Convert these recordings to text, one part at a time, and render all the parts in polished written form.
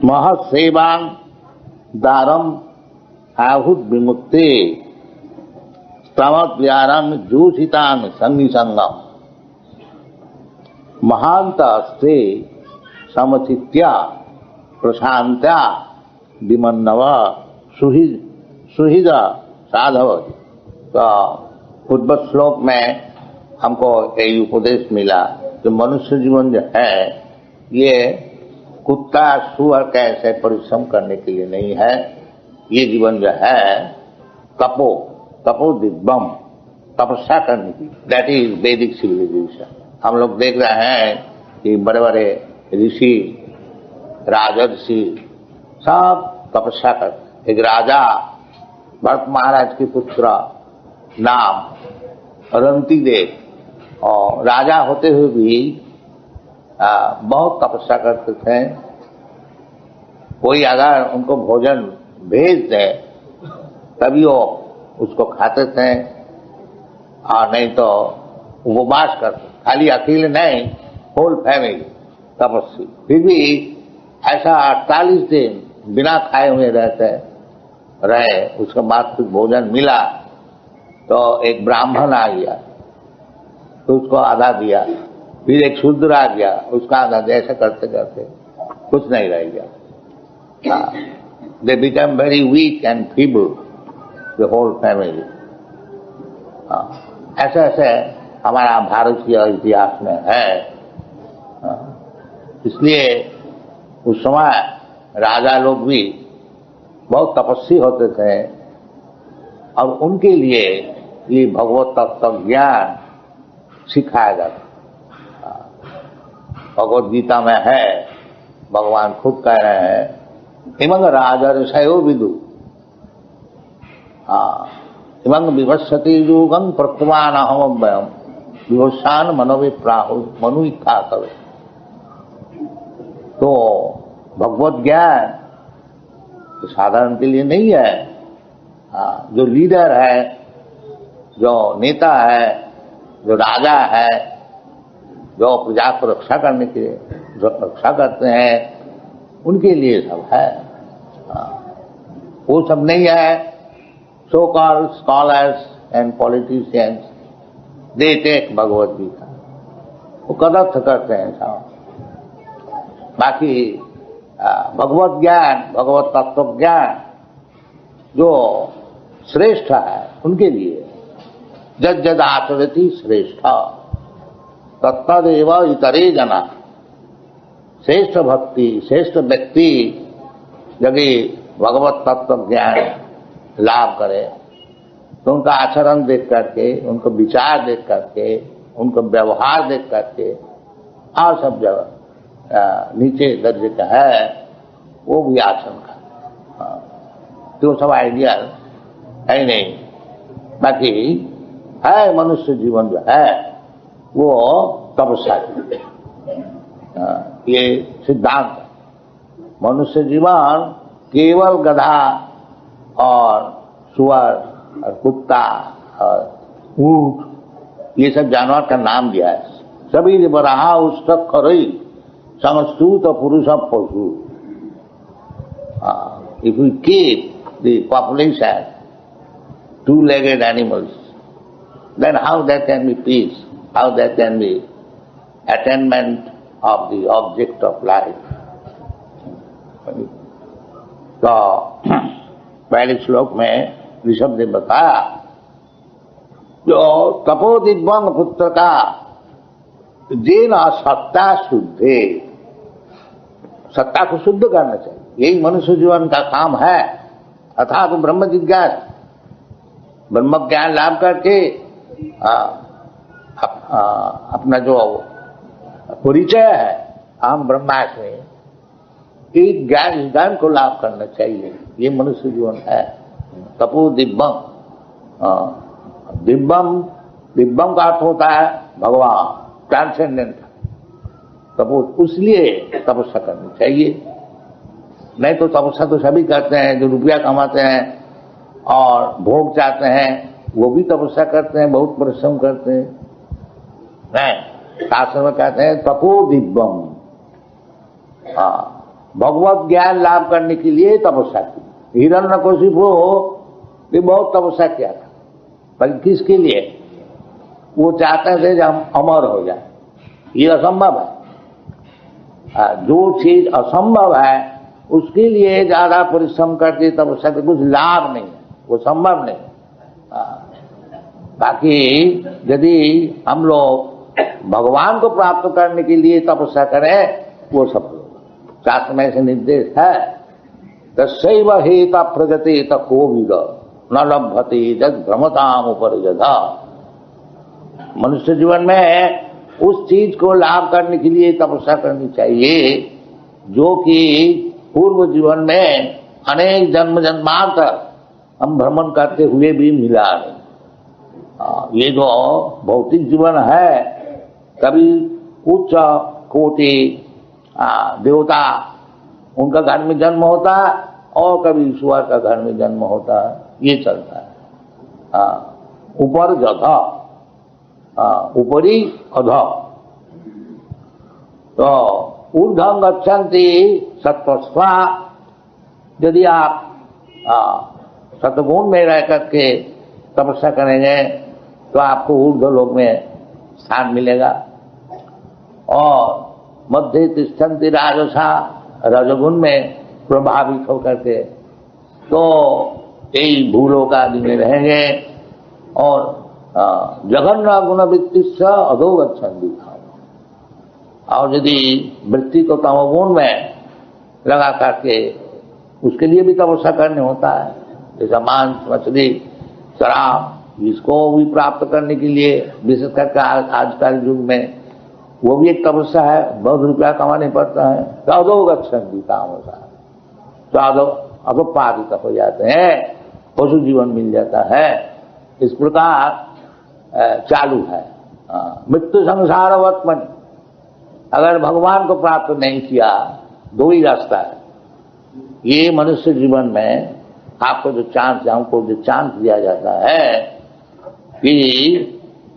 महसेवां दारम आहुत विमुक्ते स्तमव्यारम जूषितान संगम महांतस्ते समचित्या प्रशांत्या विमन्नव सुहृद साधव। तो पूर्व श्लोक में हमको यही उपदेश मिला कि मनुष्य जीवन जो है ये कुत्ता सुअर का ऐसे परिश्रम करने के लिए नहीं है। ये जीवन जो है तपो दिव्यम, तपस्या करने की, दैट इज वैदिक सिविलाइजेशन। हम लोग देख रहे हैं कि बड़े बड़े ऋषि राजर्षि सब तपस्या करते। एक राजा भरत महाराज के पुत्र नाम रंती देव और राजा होते हुए भी बहुत तपस्या करते थे। कोई अगर उनको भोजन भेज दे तभी वो उसको खाते थे और नहीं तो उपवास करते। खाली अकेले नहीं, होल फैमिली तपस्वी। फिर भी ऐसा 48 दिन बिना खाए हुए रहे। उसके बाद फिर भोजन मिला तो एक ब्राह्मण आ गया तो उसको आधा दिया, फिर एक शूद्र आ गया उसका आधा दिया। ऐसा करते करते कुछ नहीं रह गया। They become very weak and feeble, the whole family. ऐसे ऐसे हमारा भारतीय इतिहास में है। इसलिए उस समय राजा लोग भी बहुत तपस्वी होते थे और उनके लिए ये भगवत तत्व ज्ञान सिखाया जाता। भगवत गीता में है, भगवान खुद कह रहे हैं इमंग राजर्षयो विदु इमंग विवस्वति युगं प्रकृमान अहमव्ययम् विवस्वान मनोविप्राहु मनुइच्छा करे। तो भगवत ज्ञान साधारण के लिए नहीं है। जो लीडर है, जो नेता है, जो राजा है, जो प्रजा को रक्षा करने के लिए जो रक्षा करते हैं उनके लिए सब है। वो सब नहीं है। So called scholars and politicians they take Bhagavad Gita, वो कदर्थ करते हैं सब। बाकी भगवत ज्ञान, भगवत तत्व ज्ञान जो श्रेष्ठ है उनके लिए जद जद आचरति श्रेष्ठ तत्तदेव इतरे जना। श्रेष्ठ भक्ति, श्रेष्ठ व्यक्ति यदि भगवत तत्व ज्ञान लाभ करे तो उनका आचरण देख करके, उनका विचार देख करके, उनका व्यवहार देख करके और सब जगह नीचे दर्जे का है वो भी आचरण का तो सब आइडिया है नहीं। बाकी है मनुष्य जीवन जो है वो तपस्या। ये सिद्धांत मनुष्य जीवन केवल गधा और सुअर और कुत्ता और ऊंट ये सब जानवर का नाम दिया है। सभी बराहा उष्टक खरई समस्तूत पुरुष पशु। If we keep the population two-legged animals, then how there can be peace? How there can be attainment of the object of life? तो पहले श्लोक में ऋषभ ने बताया जो तपोदिव्यंग पुत्र का जेन सत्ता शुद्धे, सत्ता को शुद्ध करना चाहिए। यही मनुष्य जीवन का काम है। अर्थात ब्रह्म जिज्ञास, ब्रह्म ज्ञान लाभ करके अपना जो परिचय है हम ब्रह्मास्मि, एक ज्ञान को लाभ करना चाहिए। ये मनुष्य जीवन है। तपो दिव्यम, दिव्यम का अर्थ होता है भगवान, ट्रांसेंडेंट। तपो उसलिए तपस्या करनी चाहिए। नहीं तो तपस्या तो सभी करते हैं। जो रुपया कमाते हैं और भोग चाहते हैं वो भी तपस्या करते हैं, बहुत परिश्रम करते हैं। नहीं, शास्त्र में कहते हैं तपो दिव्यम। भगवत ज्ञान लाभ करने के लिए तपस्या की। हिरण्यकशिपु ने बहुत तपस्या किया था, पर किसके लिए? वो चाहते थे कि हम अमर हो जाए। ये असंभव है। जो चीज असंभव है उसके लिए ज्यादा परिश्रम करके तपस्या से कुछ लाभ नहीं है, वो संभव नहीं। बाकी यदि हम लोग भगवान को प्राप्त करने के लिए तपस्या करें वो सफल होगा। शास्त्र में ऐसे निर्देश है, तस्यैव हेता प्रगति तकोविद न लभते जग भ्रमताम उपरिजधा। मनुष्य जीवन में उस चीज को लाभ करने के लिए तपस्या करनी चाहिए जो कि पूर्व जीवन में अनेक जन्म जन्मांतर हम भ्रमण करते हुए भी मिला नहीं। ये जो भौतिक जीवन है, कभी उच्च कोटि देवता उनका घर में जन्म होता है और कभी ईश्वर का घर में जन्म होता है, ये चलता है। ऊपर जधा, ऊपरी अध। तो ऊर्ध्वं गच्छन्ति सत्त्वस्वा। यदि आप सतगुण में रह करके तपस्या करेंगे तो आपको ऊर्ध्व लोक में स्थान मिलेगा। और मध्य तिष्ठन्ति राजसा, रजगुण में प्रभावित होकर के तो यही भूलोक आदि में रहेंगे। और जघन्य गुण वृत्ति से अधो गच्छन्ति। और यदि वृत्ति को तमोगुण में लगा करके उसके लिए भी तपस्या करने होता है, जैसा मांस मछली शराब, इसको भी प्राप्त करने के लिए विशेष करके आजकल युग में वो भी एक तपस्या है, बहुत रुपया कमाने पड़ता है। तो अधो गच्छन्ति काम होता है, तो अधोपादित हो जाते हैं, पशु जीवन मिल जाता है। इस प्रकार चालू है मृत्यु संसारवत्मन। अगर भगवान को प्राप्त नहीं किया, दो ही रास्ता है। ये मनुष्य जीवन में आपको जो चांस, हमको जो चांस दिया जाता है कि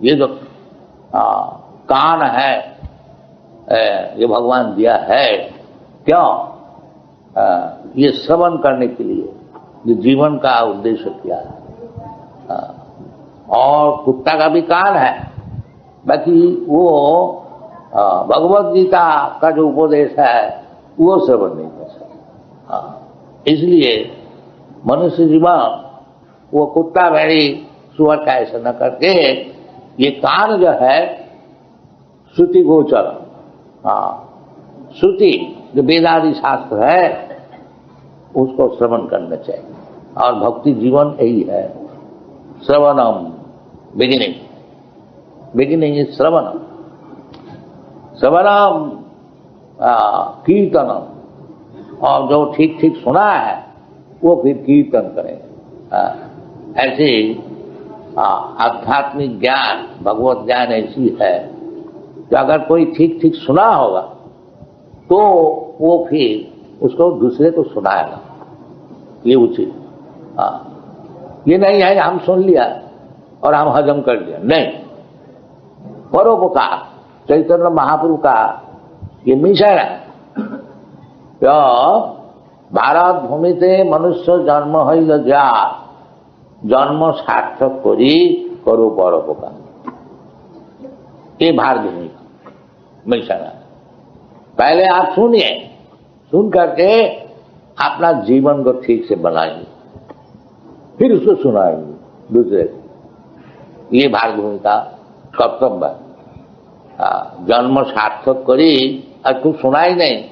ये जो कान है ये भगवान दिया है, क्यों? ये श्रवण करने के लिए, ये जीवन का उद्देश्य किया है। और कुत्ता का भी कान है, बाकी वो भगवत गीता का जो उपदेश है वो श्रवण नहीं कर सकता। इसलिए मनुष्य जीवन वो कुत्ता भेड़ी सुअर का ऐसा न करके ये कान जो है श्रुति गोचर, श्रुति जो वेदादि शास्त्र है उसको श्रवण करना चाहिए। और भक्ति जीवन यही है, श्रवणम बिगिनिंग इज श्रवणम, श्रवणम कीर्तनम। और जो ठीक ठीक सुना है वो फिर कीर्तन करें। ऐसे आध्यात्मिक ज्ञान, भगवत ज्ञान ऐसी है कि अगर कोई ठीक ठीक सुना होगा तो वो फिर उसको दूसरे को सुनाएगा, ये उचित। ये नहीं है हम सुन लिया और हम हजम कर लिया, नहीं। परोपकार चैतन्य महाप्रभु का ये मिशन है। तो भारत भूमिते मनुष्य जन्म हईल जा, जन्म सार्थक करी करो परोपकार। ये भारत भूमि का मिशन है। पहले आप सुनिए, सुन करके अपना जीवन को ठीक से बनाएंगे, फिर उसको सुनाएंगे दूसरे को। ये भारत भूमि का कर्तव्य है। जन्म सार्थक करी, और कुछ सुना ही नहीं,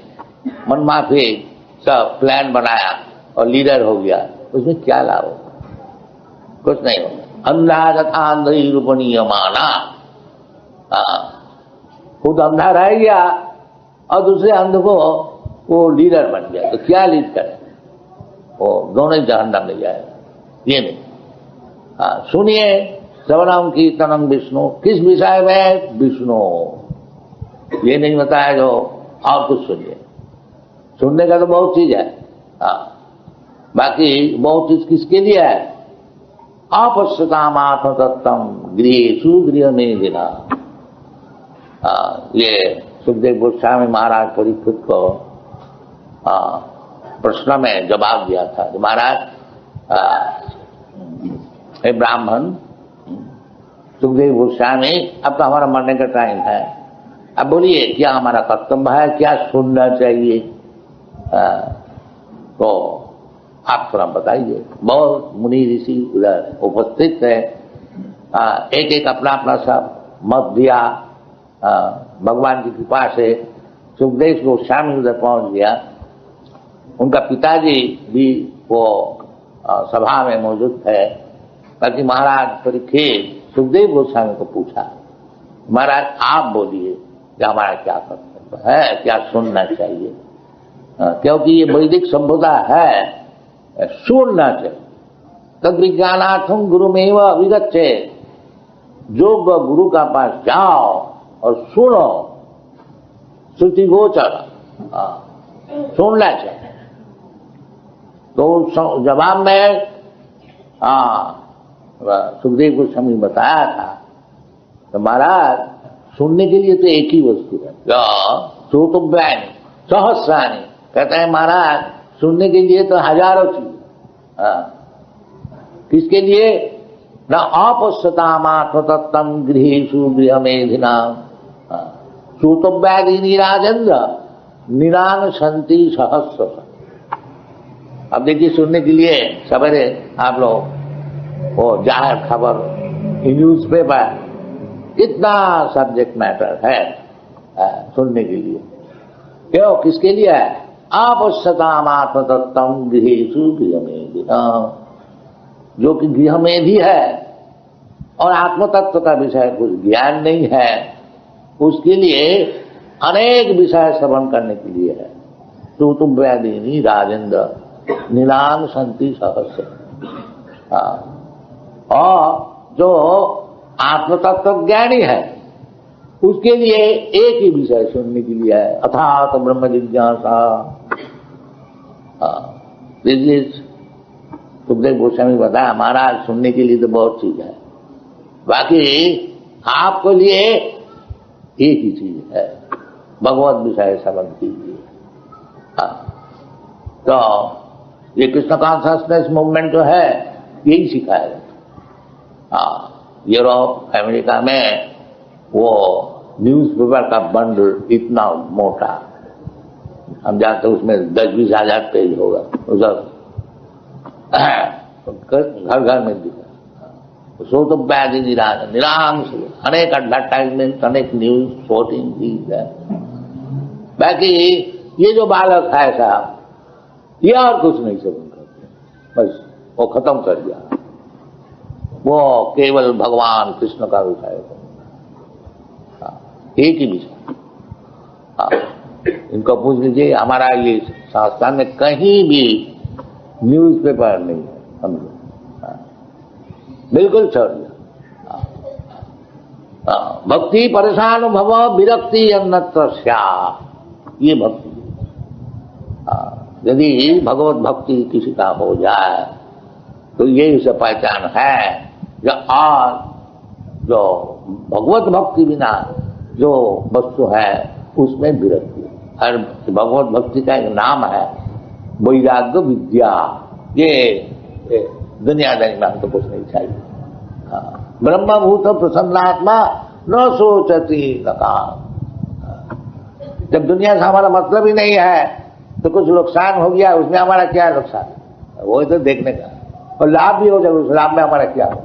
मन माफी सब प्लान बनाया और लीडर हो गया, उसमें क्या लाभ होगा? कुछ नहीं होगा। अंधा तथा अंधी रूपणीय माना, खुद अंधा रह गया और दूसरे अंध को वो लीडर बन गया, तो क्या लीड करे? वो दोनों ही जहन्नम में जाएगा। ये नहीं। सुनिए, श्रवणम कीर्तनम विष्णु, किस विषय में? विष्णु। ये नहीं बताया जो और कुछ सुनिए। सुनने का तो बहुत चीज है, बाकी बहुत चीज किसके लिए है? अपश्यताम आत्म तत्तम गृहेषु गृह में देना। ये सुखदेव गोस्वामी महाराज परीक्षित को प्रश्न में जवाब दिया था कि महाराज, हे ब्राह्मण सुखदेव गोस्वामी, अब तो हमारा मरने का टाइम है, अब बोलिए क्या हमारा कर्तव्य है, क्या सुनना चाहिए, तो आप थोड़ा बताइए। बहुत मुनि ऋषि उधर उपस्थित है, एक एक अपना अपना सब मत दिया। भगवान की कृपा से सुखदेव गोस्वामी उधर पहुंच गया। उनका पिताजी भी वो सभा में मौजूद थे। ताकि महाराज परीक्षित सुखदेव गोस्वामी को पूछा, महाराज आप बोलिए कि हमारा क्या कर्तव्य है, क्या सुनना चाहिए, क्योंकि ये वैदिक सभ्यता है, सुनना चाहिए। तद विज्ञानार्थम गुरुमेव अभिगच्छे, जो गुरु का पास जाओ और सुनो, श्रुति गोचर, सुनना चाहिए। तो जवाब में सुखदेव गोस्वामी बताया था, तो महाराज सुनने के लिए तो एक ही वस्तु है, श्रोतव्यानि सहस्राणि, कहते हैं महाराज सुनने के लिए तो हजारों चीज। किसके लिए? न अपश्यतामात्मतत्तम गृहेषु गृहमेधिनाम श्रोतव्यादीनि राजेंद्र निरान संति सहस्र। अब देखिए, सुनने के लिए सवेरे आप लोग वो जाहिर खबर, न्यूज़पेपर, कितना सब्जेक्ट मैटर है सुनने के लिए। क्यों, किसके लिए है? आवश्यकतामात्मतत्तम गृहेषु गृहमेधिनाम, जो कि गृहमेधी है और आत्मतत्व का विषय कुछ ज्ञान नहीं है, उसके लिए अनेक विषय श्रवण करने के लिए है। श्रोतव्यादीनि राजेंद्र नीलांग संति सहस्र। और जो आत्मतत्व ज्ञानी है उसके लिए एक ही विषय सुनने के लिए है, अर्थात ब्रह्म जिज्ञासा। सुखदेव गोस्वामी बताया, महाराज सुनने के लिए तो बहुत चीज है, बाकी आपके लिए एक ही चीज है, भगवत विषय श्रवण कीजिए। तो ये कृष्ण कॉन्शसनेस मूवमेंट जो है यही सिखाएगा। यूरोप अमेरिका में वो न्यूज़पेपर का बंडल इतना मोटा, हम जानते हैं उसमें 10-20 हजार पेज होगा, उधर घर घर में दिखा। सो तो व्याधि निराम से अनेक एडवर्टाइजमेंट, अनेक न्यूज, शॉटिंग चीज है। बाकी ये जो बालक है साहब, ये और कुछ नहीं समझ करते, बस वो खत्म कर दिया। वो केवल भगवान कृष्ण का विषय है, एक ही विषय। इनको पूछ लीजिए, हमारा ये संस्थान में कहीं भी न्यूज़पेपर नहीं है, समझो, बिल्कुल छोड़ दिया। भक्ति परेशान भव विरक्ति अन्यत्र स्यात्, ये भक्ति। यदि भगवत भक्ति किसी का हो जाए तो ये उसे पहचान है जो भगवत भक्ति बिना जो वस्तु है उसमें विरक्ति। हर भगवत भक्ति का एक नाम है वैराग्य विद्या। ये दुनियादारी में हमको कुछ नहीं चाहिए। ब्रह्मभूत प्रसन्नात्मा न सोचती न काम। जब दुनिया से हमारा मतलब ही नहीं है तो कुछ नुकसान हो गया, उसमें हमारा क्या नुकसान है, वो तो देखने का, और लाभ भी हो जाए, उस लाभ में हमारा क्या हो।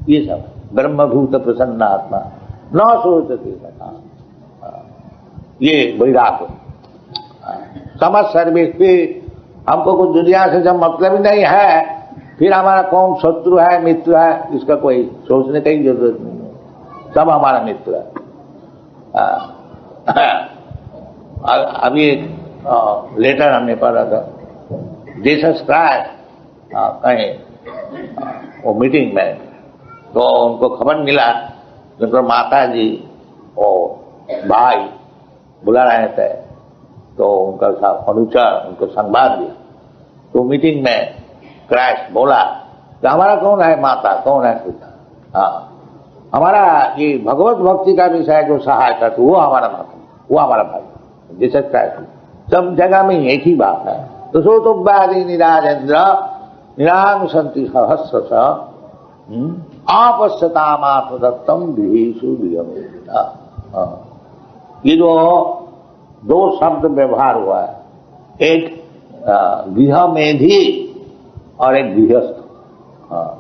ये सब ब्रह्मभूत प्रसन्नात्मा न सोचती न काम, ये वैराग्य। समझ सर्विस भी, हमको कुछ दुनिया से जब मतलब ही नहीं है, फिर हमारा कौन शत्रु है मित्र है इसका कोई सोचने की जरूरत नहीं है, सब हमारा मित्र है। अभी एक लेटर हमने पढ़ा था, जीसस क्राइस्ट कहीं वो मीटिंग में, तो उनको खबर मिला, उनको माता जी और भाई बुला रहे थे, तो उनका अनुचर उनको संवाद दिया। तो मीटिंग में क्राइस्ट बोला कि हमारा कौन है माता, कौन है पिता, हमारा ये भगवत भक्ति का विषय जो सहायता, तो वो हमारा माता, वो हमारा भाई, जीसस क्राइस्ट सब जगह में एक ही बात है। तो सो तो व्याधि निराजेंद्र निरांग संति सहस्रश आपश्यतामात्म दत्तम गृहेषु गृहमेधिना। ये जो दो शब्द व्यवहार हुआ है, एक गृहमेधि और एक गृहस्थ।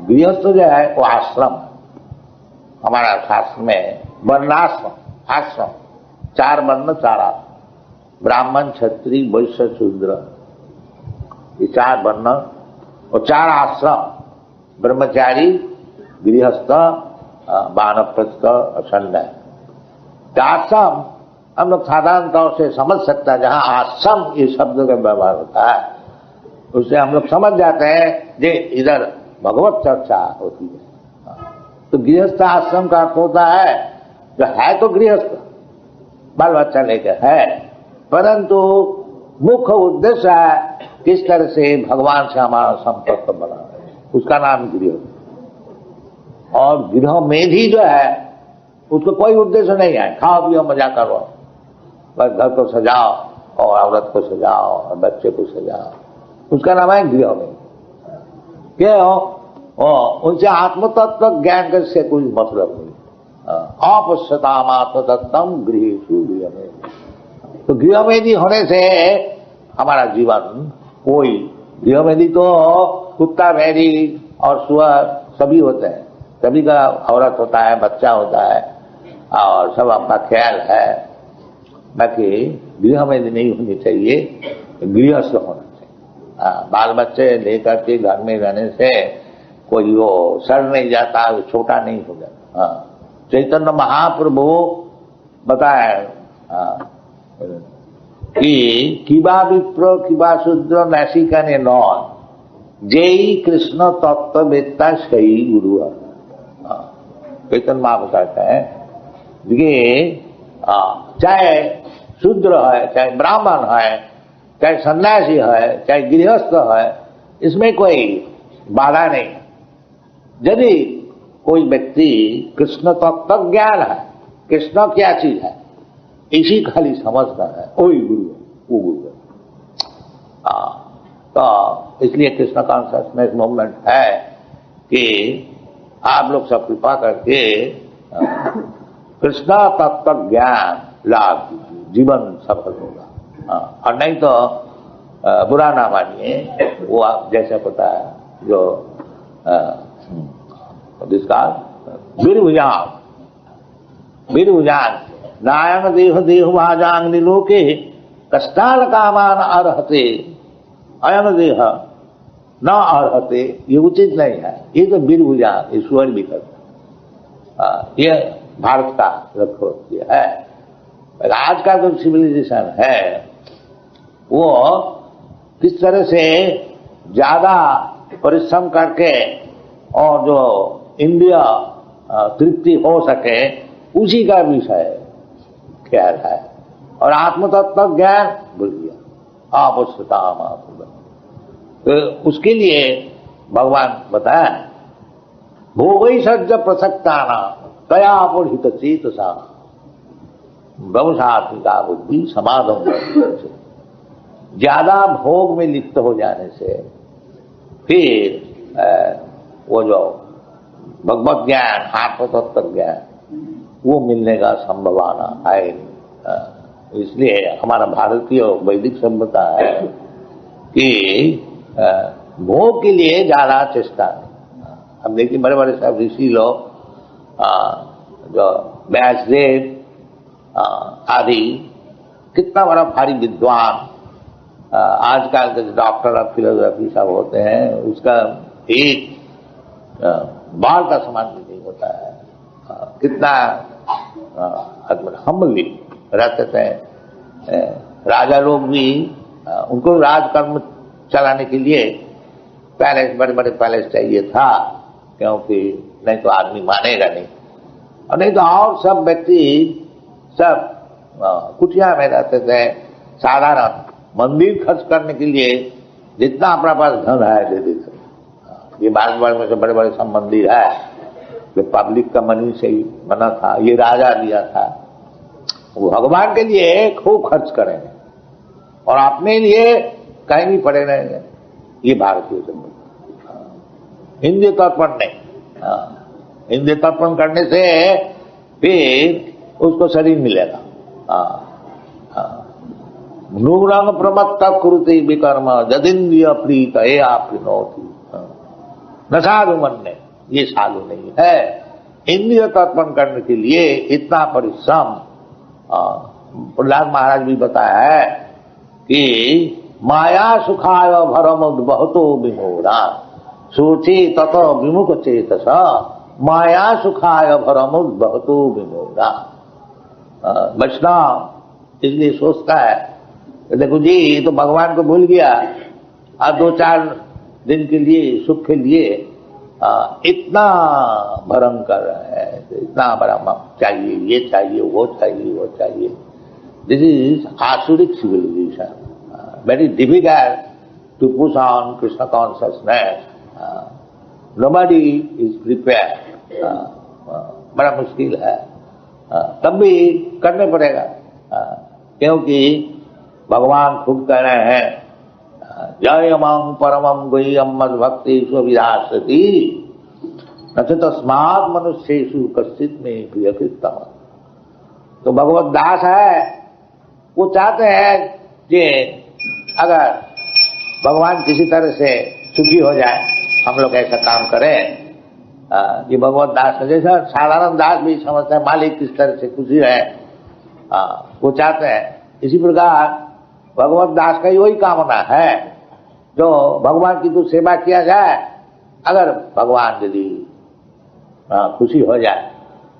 गृहस्थ जो है वो आश्रम, हमारा शास्त्र में वर्णाश्रम, आश्रम, 4 वर्ण 4 आश्रम, ब्राह्मण क्षत्रिय वैश्य शूद्र, ये 4 वर्ण और 4 आश्रम, ब्रह्मचारी, गृहस्थ, वानप्रस्थ और संन्यास। आश्रम हम लोग साधारण तौर से समझ सकता है, जहां आश्रम ये शब्द का व्यवहार होता है उससे हम लोग समझ जाते हैं कि इधर भगवत चर्चा होती है। तो गृहस्थ आश्रम का अर्थ होता है जो है तो गृहस्थ, बाल बच्चा लेकर है, परंतु मुख्य उद्देश्य है किस तरह से भगवान से हमारा संपर्क बना है, उसका नाम गृहस्थ। और गृह मेधी जो है उसको कोई उद्देश्य नहीं है, खाओ पियो मजा करो, बस घर को सजाओ और औरत को सजाओ और बच्चे को सजाओ, उसका नाम है गृह मेधी। क्यों? उनसे आत्मतत्व ज्ञान से कोई मतलब नहीं। अपश्यताम आत्मतत्वम गृहेषु गृहमेधि। तो गृहमेधि होने से हमारा जीवन कोई, गृहमेधि तो कुत्ता मेरी और सुअर सभी होते हैं, सभी का औरत होता है, बच्चा होता है और सब आपका ख्याल है, बाकी गृहमेधि नहीं होनी चाहिए, गृहस्थ होना चाहिए। बाल बच्चे लेकर के घर में रहने से कोई वो सड़ नहीं जाता, छोटा नहीं हो जाता। चैतन्य महाप्रभु बताए कि किबा विप्र किबा शूद्र नैशिका ने नौन जय कृष्ण तत्ववेत्ता सही गुरु। चैतन्य महाप्रभु कहते हैं कि चाहे शूद्र है, चाहे ब्राह्मण है, चाहे सन्यासी है, चाहे गृहस्थ है, इसमें कोई बाधा नहीं। यदि कोई व्यक्ति कृष्ण तत्व ज्ञान है, कृष्ण क्या चीज है इसी खाली समझता है, वही गुरु है, वो गुरु है। तो इसलिए कृष्ण कॉन्शियसनेस मूवमेंट है कि आप लोग सब कृपा करके कृष्ण तत्व ज्ञान लाभ कीजिए, जीवन सफल होगा। और नहीं तो बुरा ना मानिए, वो आप जैसे पता है जो जिसका वीरभुजान नायन देह देह भाजांग निलोके कष्टाल कामान अर्हते अयन देह न अर्हते, ये उचित नहीं है। ये तो वीरभुजान ईश्वर भी करता, ये भारत का लक्ष्य है। आज का जो सिविलाइजेशन है वो किस तरह से ज्यादा परिश्रम करके और जो इंद्रिय तृप्ति हो सके उसी का विषय ख्याल है। और आत्मतत्व ज्ञान भूल गया, आपश्यताम आत्म। तो उसके लिए भगवान बताया भोगई सज्ज प्रसक्ताना तया अपरिहित चेतसा ब्रह्मसात्मिका बुद्धि समाधम। ज्यादा भोग में लिप्त हो जाने से फिर वो जो भगवत ज्ञान, आत्मतत्व ज्ञान वो मिलने का संभावना है। इसलिए हमारा भारतीय वैदिक सभ्यता है कि भोग के लिए ज्यादा चेष्टा नहीं। अब देखिए बड़े बड़े सब ऋषि लोग जो व्यासदेव आदि कितना बड़ा भारी विद्वान, आजकल के डॉक्टर ऑफ फिलोसफी सब होते हैं, उसका एक बाल का समान भी नहीं होता है। कितना हम्बली रहते थे। राजा लोग भी उनको राजकर्म चलाने के लिए पैलेस, बड़े बड़े पैलेस चाहिए था, क्योंकि नहीं तो आदमी मानेगा नहीं। और नहीं तो और सब व्यक्ति सब कुटिया में रहते थे। साधारण मंदिर खर्च करने के लिए जितना अपना पास धन है दे देते। ये भारतवर्ष में से बड़े बड़े सब मंदिर है जो पब्लिक का मनी से ही बना था, ये राजा दिया था। वो भगवान के लिए खूब खर्च करेंगे और अपने लिए कहीं भी पड़े रहेंगे, ये भारतीय संप्रदाय। इंद्रिय तर्पण नहीं। इंद्रिय तर्पण करने से फिर उसको शरीर मिलेगा। नूरंग प्रमत्त कुरुते विकर्म जदिंद्रिय प्रीत हे आपनोति। न साधु मन ने, ये साधु नहीं है। इंद्रिय तर्पण करने के लिए इतना परिश्रम प्रहलाद महाराज भी बताया है कि माया सुखाय भरमुद बहुतो विमोरा सोचे तत विमुख चेतस माया सुखाय भरमुद बहुतो विमोरा। वैष्णव इसलिए सोचता है, देखो जी तो भगवान को भूल गया, अब 2-4 दिन के लिए सुख के लिए इतना भरम कर रहा है, इतना बड़ा चाहिए, ये चाहिए, वो चाहिए, वो चाहिए। दिस इज आसुरिक civilisation, very difficult to push on Krishna consciousness. Nobody is prepared, बड़ा मुश्किल है, तब भी करने पड़ेगा, क्योंकि भगवान खुद कह रहे हैं जयमं परमं गुह्यं मद भक्ति स्वविदासति न तस्मात् मनुष्येषु कश्चित् मे प्रियकृतः। तो भगवत दास है, वो चाहते हैं कि अगर भगवान किसी तरह से सुखी हो जाए, हम लोग ऐसा काम करें। ये भगवत दास है, जैसा साधारण दास भी समझते हैं मालिक किस तरह से खुशी रहे, वो चाहते हैं। इसी प्रकार भगवत दास का वही कामना है, जो भगवान की तो सेवा किया जाए, अगर भगवान यदि खुशी हो जाए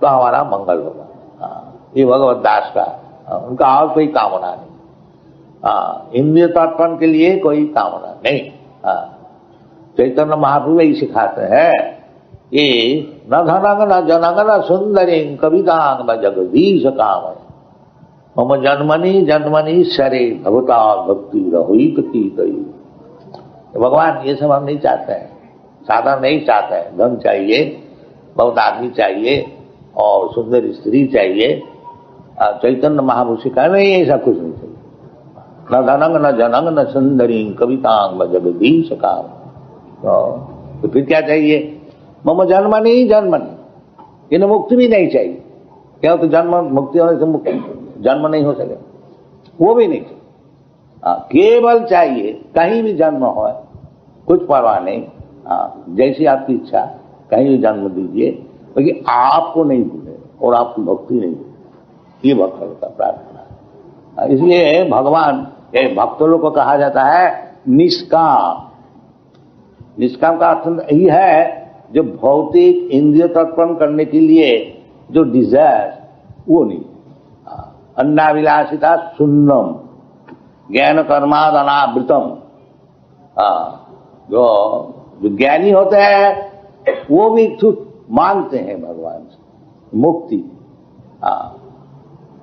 तो हमारा मंगल होगा। ये भगवत दास का, उनका और कोई कामना नहीं, इंद्रिय तर्पण के लिए कोई कामना नहीं। चैतन्य महाप्रभु यही सिखाते हैं कि न धनंग न जनंग न सुंदरी कवितांग न जगदीश काम है मम जन्मनि जन्मनि शरे भगवता भक्ति रहित की गई। भगवान ये सब हम नहीं चाहते हैं, साधन नहीं चाहते हैं। धन चाहिए, बहुत आदमी चाहिए और सुंदर स्त्री चाहिए। चैतन्य महापुरुष का नहीं, ऐसा कुछ नहीं चाहिए। न धनंग न जनंग न सुंदरी कवितांग न जगदीश काम। तो फिर क्या चाहिए? मम जन्मनि जन्मनि, इन्हें मुक्ति भी नहीं चाहिए। क्या तो जन्म मुक्ति होने से मुक्ति जन्म नहीं हो सके, वो भी नहीं चाहिए। केवल चाहिए कहीं भी जन्म हो, कुछ परवाह नहीं, जैसी आपकी इच्छा कहीं भी जन्म दीजिए, लेकिन आपको नहीं भूले और आपकी भक्ति नहीं भूले। ये भक्तों का प्रार्थना। इसलिए भगवान भक्तों लोग को कहा जाता है निष्काम। निष्काम का अर्थ यही है जो भौतिक इंद्रिय तर्पण करने के लिए जो डिजायर वो नहीं। अन्नाभिलाषिता शून्यम ज्ञान कर्माद अनावृतम। जो ज्ञानी होते हैं वो भी मांगते हैं भगवान से मुक्ति,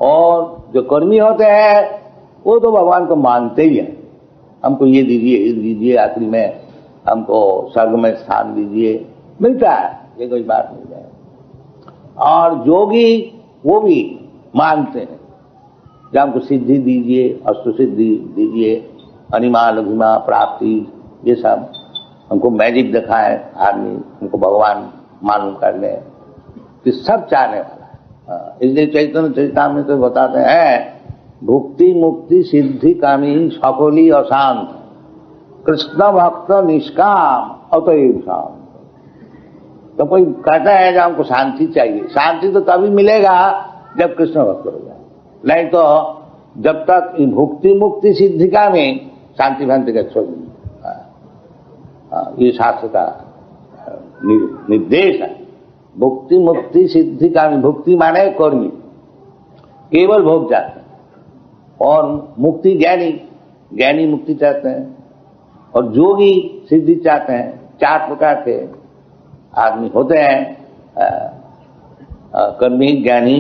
और जो कर्मी होते हैं वो तो भगवान को मानते ही हैं। हमको ये दीजिए, आखिरी में हमको स्वर्ग में स्थान दीजिए, मिलता है, ये कोई बात नहीं है। और जोगी वो भी मांगते हैं कि हमको सिद्धि दीजिए, अष्ट सिद्धि दीजिए, अनिमा लघिमा प्राप्ति, ये सब हमको मैजिक दिखाए आदमी, हमको भगवान मालूम कर ले, कि सब चाहने वाला है। इसलिए चैतन्य चरितामृत तो बताते हैं भुक्ति मुक्ति सिद्धि कामी सकली अशांत कृष्ण भक्त निष्काम अतएव शांत। तो कोई कहता है कि हमको शांति चाहिए, शांति तो तभी मिलेगा जब कृष्ण भक्त हो जाए, नहीं तो जब तक भुक्ति मुक्ति सिद्धि का में शांति भक्ति का छोड़। ये शास्त्र का निर्देश है। भुक्ति मुक्ति सिद्धि का में, भुक्ति माने कर्मी केवल भोग जाते हैं, और मुक्ति ज्ञानी मुक्ति चाहते हैं, और जोगी सिद्धि चाहते हैं। 4 प्रकार के आदमी होते हैं, कर्मी, ज्ञानी,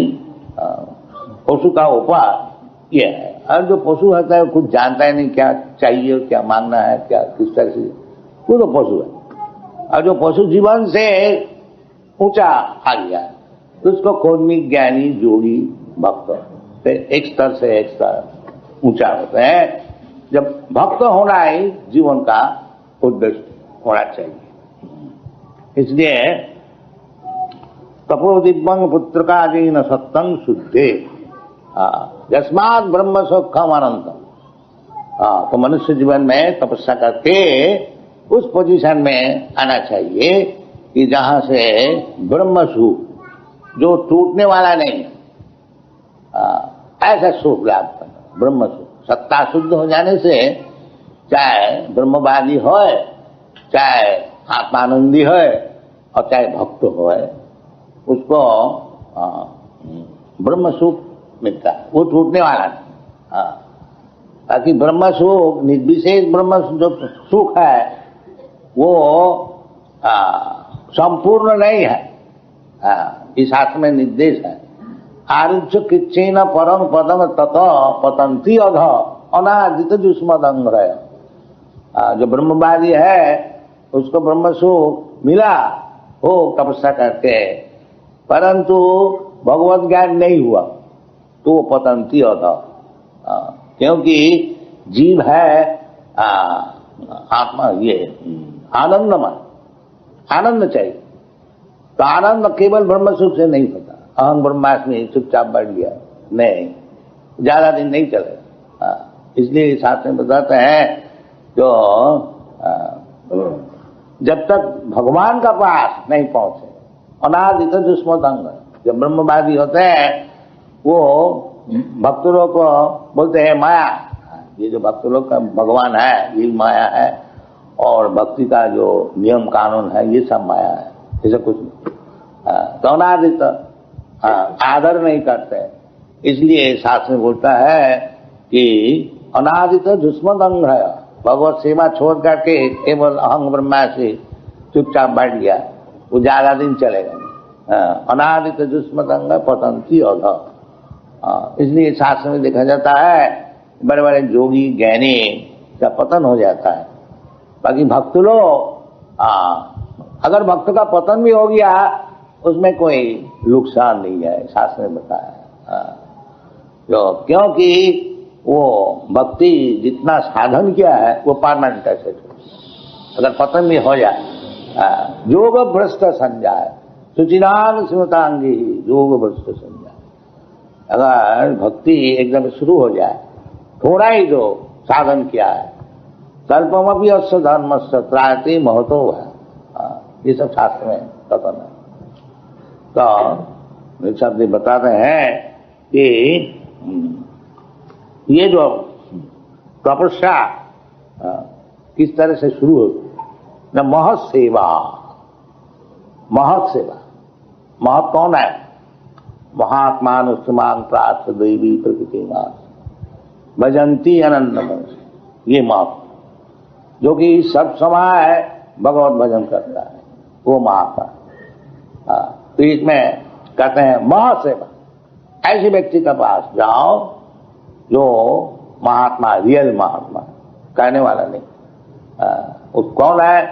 पशु का उपाय ये है। और जो पशु होता है कुछ जानता है नहीं क्या चाहिए, क्या मांगना है, क्या किस तरह से, वो तो पशु है। और जो पशु जीवन से ऊंचा आ गया है तो उसको कर्मी, ज्ञानी, जोगी, भक्त एक स्तर से एक स्तर ऊंचा होते हैं। जब भक्त होना ही जीवन का उद्देश्य होना चाहिए। इसलिए तपो दिव्यं पुत्र का जीन सत्तं शुद्धे यस्मात् ब्रह्म सुखम अनंतम। तो मनुष्य जीवन में तपस्या करके उस पोजीशन में आना चाहिए कि जहां से ब्रह्म सुख जो टूटने वाला नहीं है, ऐसा सुख लाभ करना। ब्रह्म सुख सत्ता शुद्ध हो जाने से चाहे ब्रह्मवादी हो, चाहे आत्मानंदी हो और चाहे भक्त हो, उसको ब्रह्म सुख मिलता है, वो टूटने वाला नहीं। ताकि ब्रह्म सुख निर्विशेष ब्रह्म जो सुख है वो संपूर्ण नहीं है। इस शास्त्र में निर्देश है, आरुच्य किच्चेन परम पदम तत पतंती अध अनादित जुष्मदंग्रय। जो ब्रह्मवादी है उसको ब्रह्म सुख मिला हो तपस्या करके, परंतु भगवत ज्ञान नहीं हुआ तो वो पतंती अध, क्योंकि जीव है आत्मा, ये आनंदमय, आनंद चाहिए। तो आनंद केवल ब्रह्म सुख से नहीं होता। अहं ब्रह्मास्मि चुपचाप बैठ गया नहीं, ज्यादा दिन नहीं चलेगा। इसलिए शास्त्र में बताते हैं जो जब तक भगवान का पास नहीं पहुंचे अनादित दुष्मदंग, जब ब्रह्मवादी होते हैं वो भक्त लोग को बोलते हैं माया, ये जो भक्त लोग का भगवान है ये माया है, और भक्ति का जो नियम कानून है ये सब माया है, ऐसा कुछ नहीं। तो अनादित आदर नहीं करते, इसलिए शास्त्र में बोलता है कि अनादित दुष्मदंग है। भगवत सेवा छोड़ करके केवल अहं ब्रह्मास्मि चुपचाप बैठ गया, वो ज्यादा दिन चलेगा। अनादित दुष्मदंग पतंती अध। इसलिए शास्त्र में देखा जाता है बड़े बड़े योगी ज्ञानी का पतन हो जाता है। बाकी भक्त लोग अगर भक्त का पतन भी हो गया उसमें कोई नुकसान नहीं है, शास्त्र में बताया। क्योंकि वो भक्ति जितना साधन किया है वो परमानेंट है। अगर पतन भी हो जाए, योग भ्रष्ट संजाय सुचिरान स्मृतांगी योग भ्रष्ट संजाय। अगर भक्ति एकदम शुरू हो जाए, थोड़ा ही जो साधन किया है, कल्पमपि अस्य धर्मस्य त्रायते महतो है, ये सब शास्त्र में कथन है। तो शब्द बताते हैं कि ये जो तपस्या किस तरह से शुरू होती न, महत् सेवा। महत् सेवा, महत् कौन है? महात्मान उत्समान प्रार्थ देवी प्रकृति मास भजंती अनंतम, ये महत् जो कि सब समय भगवत भजन करता है वो महात्मा। तो इसमें कहते हैं महसेवा। ऐसे व्यक्ति के पास जाओ जो महात्मा, रियल महात्मा, कहने वाला नहीं। वो कौन है?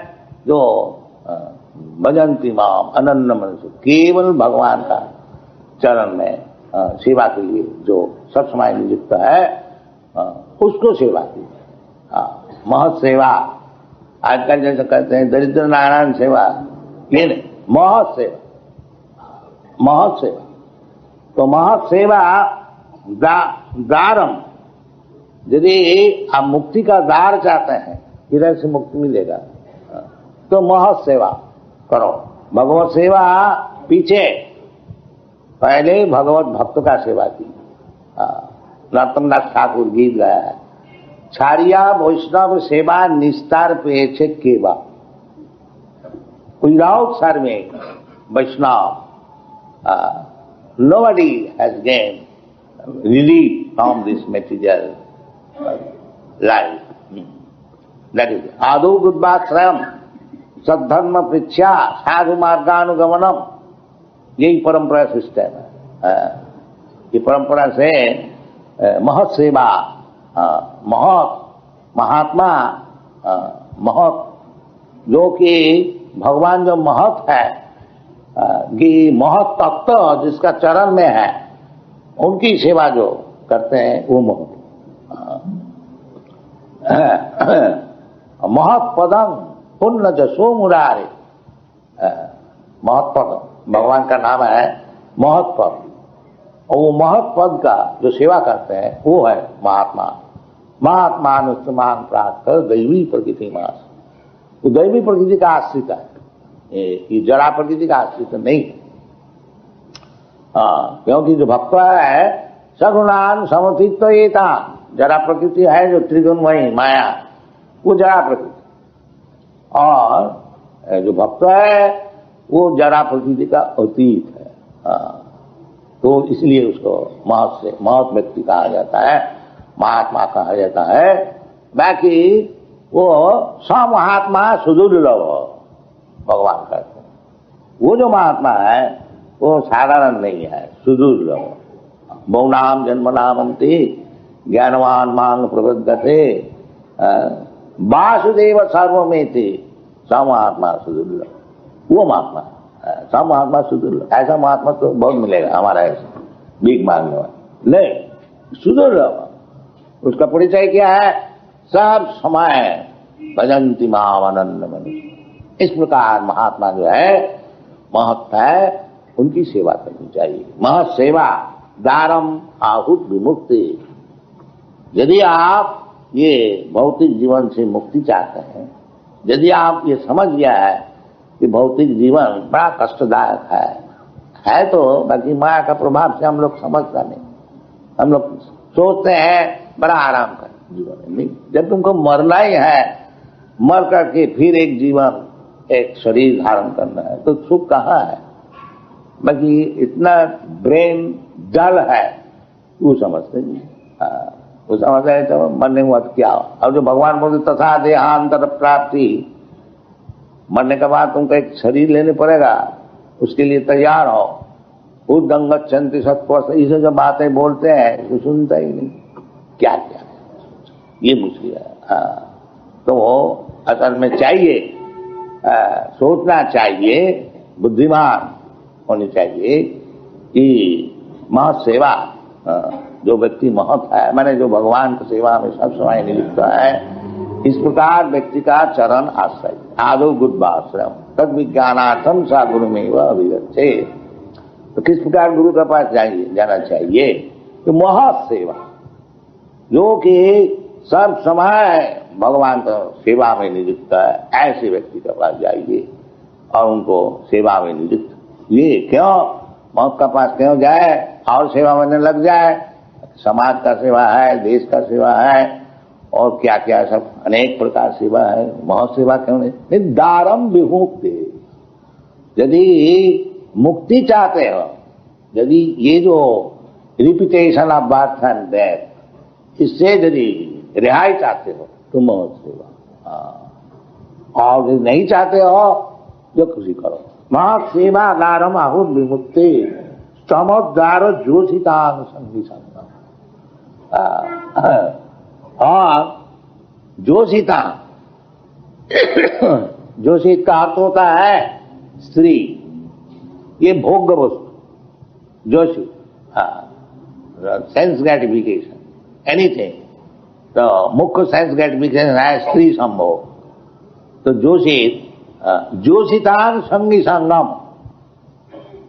जो भजंती माम अनन्य मनुष्य, केवल भगवान का चरण में सेवा के लिए जो सब समय नियुक्त है उसको सेवा कीजिए। महत् सेवा, आजकल जैसे कहते हैं दरिद्र नारायण सेवा, ये नहीं, महत् सेवा। महत् सेवा तो महत् सेवा द्वारम। यदि आप मुक्ति का द्वार चाहते हैं, किधर से मुक्ति मिलेगा, तो महत् सेवा करो। भगवत सेवा पीछे, पहले भगवत भक्त का सेवा की। नरोत्तमदास ठाकुर गीत गाया है, छाड़िया वैष्णव सेवा निस्तार पेचे केवा। Without serving Vaishnava, nobody has gained relief from this material life. That is Adu Buddhashrayam Sadharma Prichya Sadhu Marganugamanam. यही परंपरा सिस्टम है। ये परंपरा से महत् सेवा, महत् महात्मा, महत् जो कि भगवान जो महत् है, कि महत् तत्व जिसका चरण में है, उनकी सेवा जो करते हैं वो महत्। महत्पदम पुण्य जसो मुरारे, महत्पद भगवान का नाम है महत्पद, और वो महत्पद का जो सेवा करते हैं वो है महात्मा। महात्मानुष्मान प्राप्त दैवी प्रकृति मास, वो दैवी प्रकृति का आश्रित है, ये जड़ा प्रकृति का आश्रित नहीं है। क्योंकि जो भक्त है सगुणान समथित्व ये था, जड़ा प्रकृति है जो त्रिगुणमयी माया, वो जड़ा प्रकृति, और जो भक्त है वो जड़ा प्रकृति का अतीत है। तो इसलिए उसको महत व्यक्ति कहा जाता है, महात्मा कहा जाता है। बाकी वो समहात्मा सुदुर्लभ भगवान कहते हैं, वो जो महात्मा है वो साधारण नहीं है, सुदुर्लभ। बहुनाम जन्मनामंति ज्ञानवान मांग प्रबद्धते वासुदेव सर्वमेति समहात्मा सुदुर्लभ, वो महात्मा है। सब महात्मा सुदुर्लभ, ऐसा महात्मा तो बहुत मिलेगा हमारा ऐसा भीख मांगने वाला, नहीं सुदुर्लभ। उसका परिचय क्या है? सब समय भजंती मावनंद मनुष्य। इस प्रकार महात्मा जो है महत है, उनकी सेवा करनी चाहिए। महत सेवा दारम आहुत विमुक्ति। यदि आप ये भौतिक जीवन से मुक्ति चाहते हैं, यदि आप ये समझ गया है कि भौतिक जीवन बड़ा कष्टदायक है तो बाकी माया का प्रभाव से हम लोग समझता नहीं, हम लोग सोचते हैं बड़ा आराम का जीवन है। नहीं, जब तुमको मरना ही है, मर करके फिर एक जीवन एक शरीर धारण करना है तो सुख कहाँ है? बाकी इतना ब्रेन डल है, वो समझते नहीं। वो समझते है तो मरने हुआ तो क्या हो। अब जो भगवान बोलते तथा देहांतर प्राप्ति, मरने के बाद तुमको एक शरीर लेने पड़ेगा, उसके लिए तैयार हो। उद्दंगच्छन्ति सत्त्वस्य, इसे जो बातें बोलते हैं वो सुनता ही नहीं, क्या क्या ये मुश्किल है। तो असल में चाहिए सोचना चाहिए, बुद्धिमान होनी चाहिए कि महत सेवा, जो व्यक्ति महत है माने जो भगवान की सेवा में सब समय नियुक्त है, इस प्रकार व्यक्ति का चरण आश्रय आदो गुरुवाश्रम तद विज्ञानार्थम सा गुरु में वह अभिगच्छे। तो किस प्रकार गुरु के पास जाना चाहिए? तो महत सेवा, जो कि सब समय भगवान का सेवा में नियुक्त है, ऐसे व्यक्ति के पास जाइए और उनको सेवा में नियुक्त। ये क्यों महत का पास क्यों जाए और सेवा में लग जाए? समाज का सेवा है, देश का सेवा है, और क्या क्या सब अनेक प्रकार सेवा है, महत सेवा क्यों नहीं? दारम विमुक्ति। यदि मुक्ति चाहते हो, यदि ये जो repetition of birth and death, इससे यदि रिहाई चाहते हो तो महत सेवा, और यदि नहीं चाहते हो जो खुशी करो। महत सेवा दारम आहुत विमुक्ति समुद्धार जोशितान संगी संगम। और जोशिता, जोशित का अर्थ होता है स्त्री, ये भोग्य वस्तु। जोशित सेंस ग्रेटिफिकेशन, एनीथिंग, तो मुख्य सेंस ग्रेटिफिकेशन है स्त्री संभोग। तो जोशित, जोशितान संगी संगम,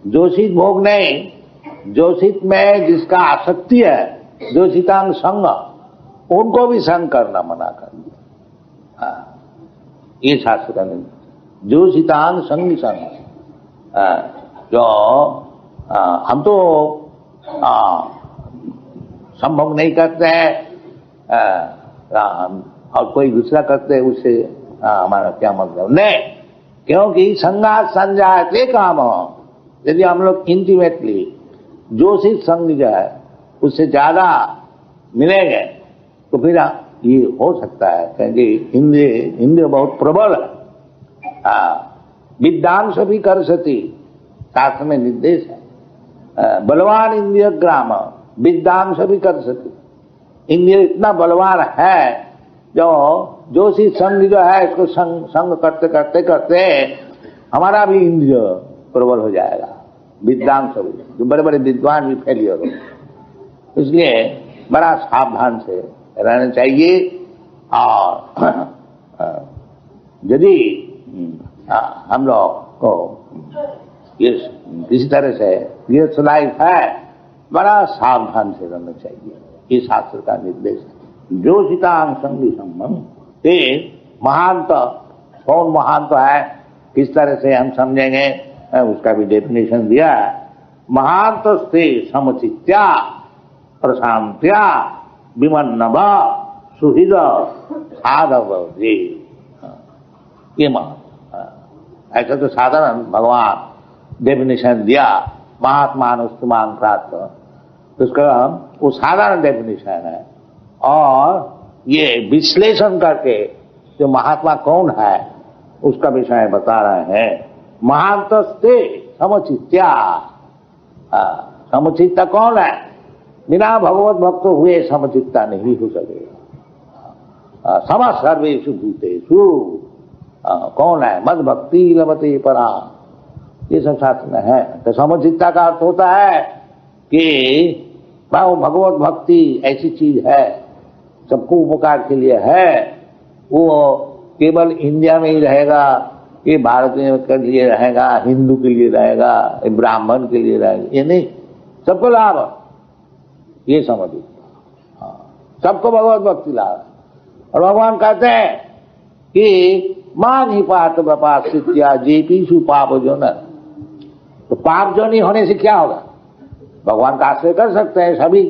जोशित भोग नहीं, जोशित में जिसका आसक्ति है, जोशितांग संग, उनको भी संग करना मना कर दिया। ये शास्त्र का नहीं। जोशितांग संगी संग, जो हम तो संभोग नहीं करते हैं और कोई दूसरा करते है, उससे हमारा क्या मतलब नहीं, क्योंकि संगात संजायते काम। यदि हम लोग इंटीमेटली जोशित संग जो है उससे ज्यादा मिलेंगे तो फिर ये हो सकता है, क्योंकि इंद्रिय बहुत प्रबल है। विद्यांश भी कर सती, शास्त्र में निर्देश है। बलवान इंद्रिय ग्राम विद्यांश भी कर सती। इंद्रिय इतना बलवान है जो जोशी संग जो है इसको संग करते करते करते हमारा भी इंद्रिय प्रबल हो जाएगा। विद्यांश भी, जो बड़े बड़े विद्वान भी फेलियर हो। इसलिए बड़ा सावधान से रहना चाहिए और यदि हम लोग को ये किसी तरह से गृहस्थ लाइफ है, बड़ा सावधान से रहना चाहिए, ये शास्त्र का निर्देश है। जो सीतांग संगी संगम, ये महान तो कौन महान तो है, किस तरह से हम समझेंगे, उसका भी डेफिनेशन दिया है। महान तो स्थे समचित्या प्रशांत्या विमन्नव सुहृद साधव जी, ये महान। ऐसा तो साधारण भगवान डेफिनेशन दिया, महात्मानुस्तुमान प्राप्त, तो उसका वो साधारण डेफिनेशन है। और ये विश्लेषण करके जो महात्मा कौन है उसका विषय बता रहे हैं। महांतस्ते समुचित्या, समुचित्ता कौन है? बिना भगवत भक्त हुए समुचित्ता नहीं हो सकेगा। सम सर्वेषु भूतेषु, कौन है? मद भक्ति लभते परा, ये सब शास्त्र में है। तो समुचित्ता का अर्थ होता है कि भगवत भक्ति ऐसी चीज है, सबको उपकार के लिए है। वो केवल इंडिया में ही रहेगा, ये भारत के लिए रहेगा, हिंदू के लिए रहेगा, ब्राह्मण के लिए रहेगा, ये नहीं, सबको लाभ, ये समझिए। सबको भगवत भक्ति लाभ। और भगवान कहते हैं कि मान ही पात बपास्या जेपीसु पाप जोन, तो पाप जोनी होने से क्या होगा? भगवान का आश्रय कर सकते हैं सभी।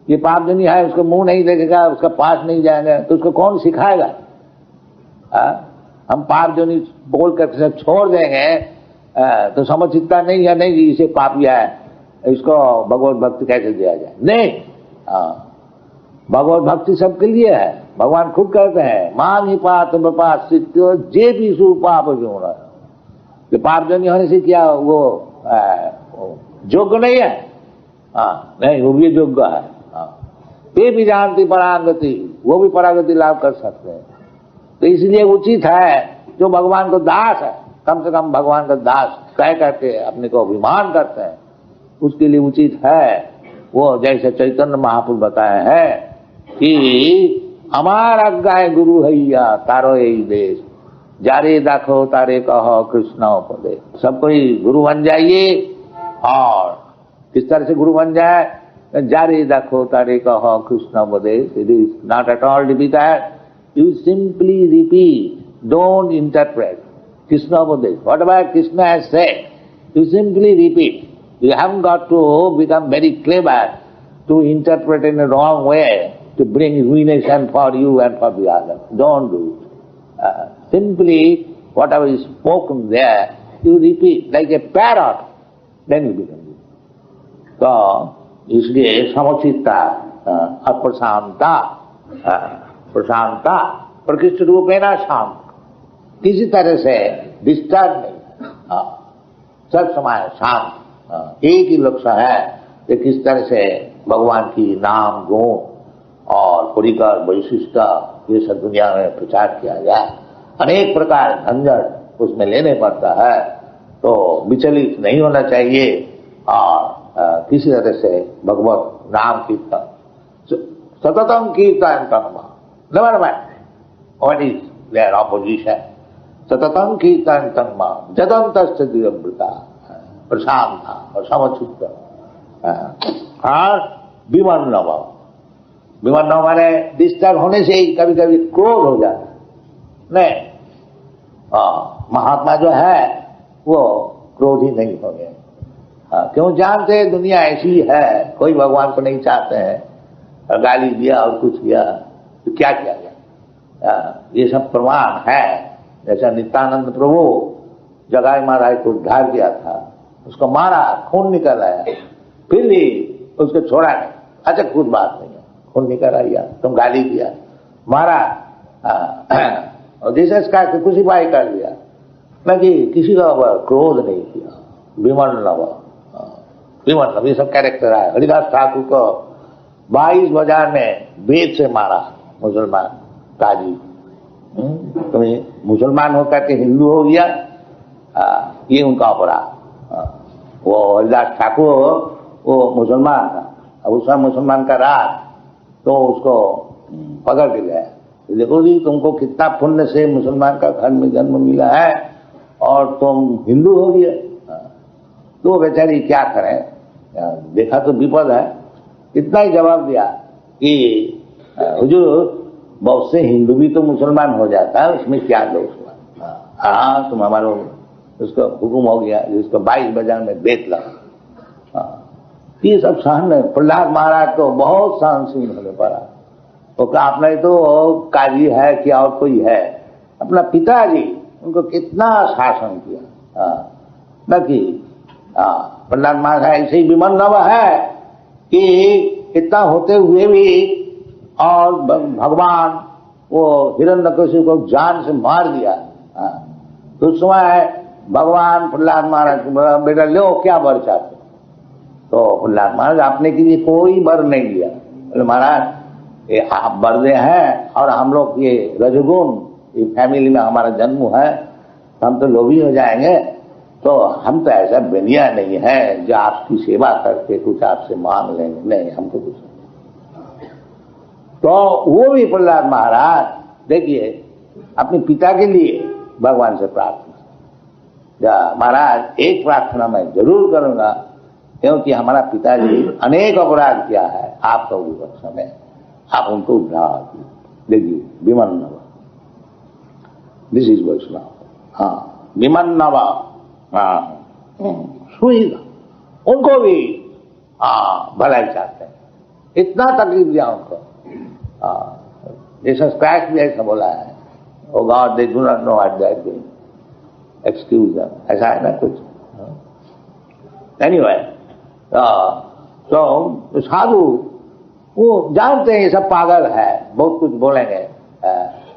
ये पाप जोनी है, उसको मुंह नहीं देखेगा, उसका पास नहीं जाएगा, तो उसको कौन सिखाएगा? हम पाप जोनी बोल कर सब छोड़ देंगे तो समझता नहीं है, नहीं इसे पापिया है, इसको भगवत भक्ति कैसे दिया जाए? नहीं, भगवत भक्ति सबके लिए है। भगवान खुद कहते हैं मां ही पात बपास्यो जे भी सु पाप जोन, पाप जोनी होने से क्या वो योग्य नहीं है? नहीं, वो भी योग्य है। वे भी जानती परागति, वो भी परागति लाभ कर सकते हैं। तो इसलिए उचित है जो भगवान को दास है, कम से कम भगवान का दास कह करके अपने को अभिमान करते हैं, उसके लिए उचित है वो जैसे चैतन्य महापुरुष बताए हैं कि हमारा आज्ञा गुरु हैया तारो यही देश, जारे दाखो तारे कहो कृष्ण उपदेश। सब कोई गुरु बन जाइए। और किस तरह से गुरु बन जाए? जारे दाखो तारे कहो कृष्ण उपदेश। It is not at all difficult, you simply repeat, don't interpret. Krishna Upadesh, whatever Krishna has said, you simply repeat. You haven't got to become very clever to interpret in a wrong way to bring ruination for you and for the other. Don't do it. Simply, whatever is spoken there, you repeat like a parrot, then you become good. So, इसलिए समुचितता और प्रशांतता, प्रशांतता प्रकृष्ट रूपेण शांत, किसी तरह से disturb नहीं, सब समय शांत। एक ही लक्ष्य है कि किस तरह से भगवान की नाम गुण और परिकर वैशिष्ट ये सब दुनिया में प्रचार किया जाए। अनेक प्रकार झंझट उसमें लेने पड़ता है, तो विचलित नहीं होना चाहिए। और किसी तरह से भगवत नाम कीर्तन, सततम कीर्तन करना, never mind what is their opposition. सततम कीर्तन तन्मा जदंतस्य दिव्यता, प्रशांत और समचित्त और विमन्नव। विमन्नव माने डिस्टर्ब होने से ही कभी कभी क्रोध हो जाता है। नहीं, महात्मा जो है वो क्रोधी नहीं होंगे। क्यों? जानते हैं दुनिया ऐसी है, कोई भगवान को नहीं चाहते हैं, और गाली दिया और कुछ किया तो क्या किया जाए? ये सब प्रमाण है। जैसा नित्यानंद प्रभु जगाई महाराज को उद्धार किया था, उसको मारा, खून निकल आया, फिर भी उसको छोड़ा नहीं। अच्छा कुछ बात नहीं है, खून निकल आया, तुम गाली दिया, मारा, और जीसस का कुछ उपाय कर दिया, बाकी किसी का क्रोध नहीं किया। विमन्नव, विमन्नव ये सब कैरेक्टर है। हरिदास ठाकुर को 22 बाजार में वेद से मारा मुसलमान काजी। तुम्हें मुसलमान होकर के हिंदू हो गया, ये उनका अपराध। वो हरिदास ठाकुर वो मुसलमान था, अब उसका मुसलमान का राज, तो उसको पकड़ के गया देखो जी तुमको कितना पुण्य से मुसलमान का घर में जन्म मिला है और तुम हिंदू हो गए। तो बेचारी क्या करें, देखा तो विपद है, इतना ही जवाब दिया कि हुजूर बहुत से हिंदू भी तो मुसलमान हो जाता है, उसमें क्या दोष हुआ। हाँ तुम हमारा उसका हुक्म हो गया, जिसको 22 बाजार में बेच लगा। ये सब सहन, प्रहलाद महाराज तो बहुत सहनशील होने पड़ा। तो अपना ही तो काजी है क्या और कोई है, अपना पिताजी उनको कितना शासन किया। न कि प्रहलाद महाराज ऐसे ही विमन्न है कि इतना होते हुए भी और भगवान वो हिरण्यकशिपु को जान से मार दिया। तो उस समय भगवान प्रहलाद महाराज को बोला, बेटा लो क्या वर चाहते। तो प्रहलाद महाराज आपने के लिए कोई वर नहीं दिया। बोले महाराज ये आप बर्दे हैं और हम लोग ये रजगुण, ये फैमिली में हमारा जन्म है, हम तो लोभी हो जाएंगे। तो हम तो ऐसा बनिया नहीं है जो आपकी सेवा करके कुछ आपसे मांग लेंगे, नहीं हमको कुछ नहीं। तो वो भी प्रहलाद महाराज देखिए अपने पिता के लिए भगवान से प्रार्थना, महाराज एक प्रार्थना मैं जरूर करूंगा, क्योंकि हमारा पिताजी अनेक अपराध किया है, आपका विवश में आप उनको उद्धार देखिए। विमन्नव, दिस इज वैष्णव। हाँ विमन्नव, हाँ सुईगा, उनको भी भलाई चाहते हैं, इतना तकलीफ दिया उनको। जैसा क्राइस्ट भी ऐसा बोला है, O God they do not know what they are doing, excuse them, ऐसा है ना कुछ। एनीवे तो साधु वो जानते हैं ये सब पागल है, बहुत कुछ बोलेंगे,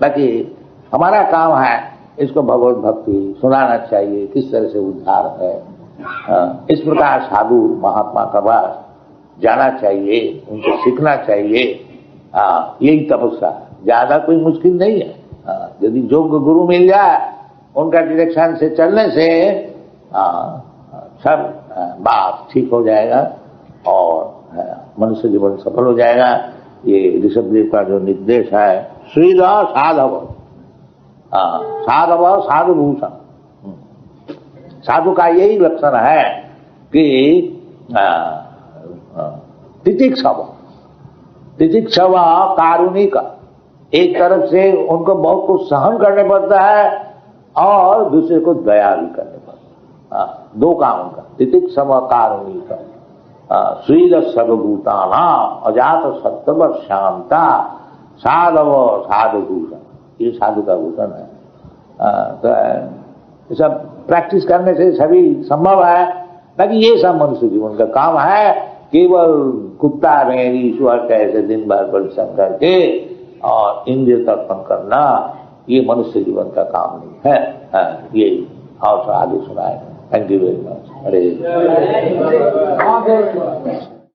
बाकी हमारा काम है इसको भगवत भक्ति सुनाना चाहिए, किस तरह से उद्धार है। इस प्रकार साधु महात्मा का पास जाना चाहिए, उनको सीखना चाहिए। यही तपस्या है, ज्यादा कोई मुश्किल नहीं है। यदि योग्य गुरु मिल जाए, उनका डायरेक्शन से चलने से सब बात ठीक हो जाएगा और मनुष्य जीवन सफल हो जाएगा। ये ऋषभदेव का जो निर्देश है, श्रीध साधव, साधव साधुभूषण, साधु का यही लक्षण है कि तितिक्षव, तितिक्षव कारुणिक, एक तरफ से उनको बहुत कुछ सहन करने पड़ता है और दूसरे को दया भी करने पड़ता है। दो काम उनका, तितिक्षव कारुणिक, श्रीद सर्वभूताना अजात सत्तव शांता साधव साधुभूषण, ये साधु का भूषण है। तो ये सब प्रैक्टिस करने से सभी संभव है, ताकि ये सब मनुष्य जीवन का काम है। केवल कुत्ता भेड़ ईश्वर कैसे दिन भर परिश्रम करके और इंद्रिय तर्पण करना, ये मनुष्य जीवन का काम नहीं है। ये और आगे सुनाए। Thank you very much. Hare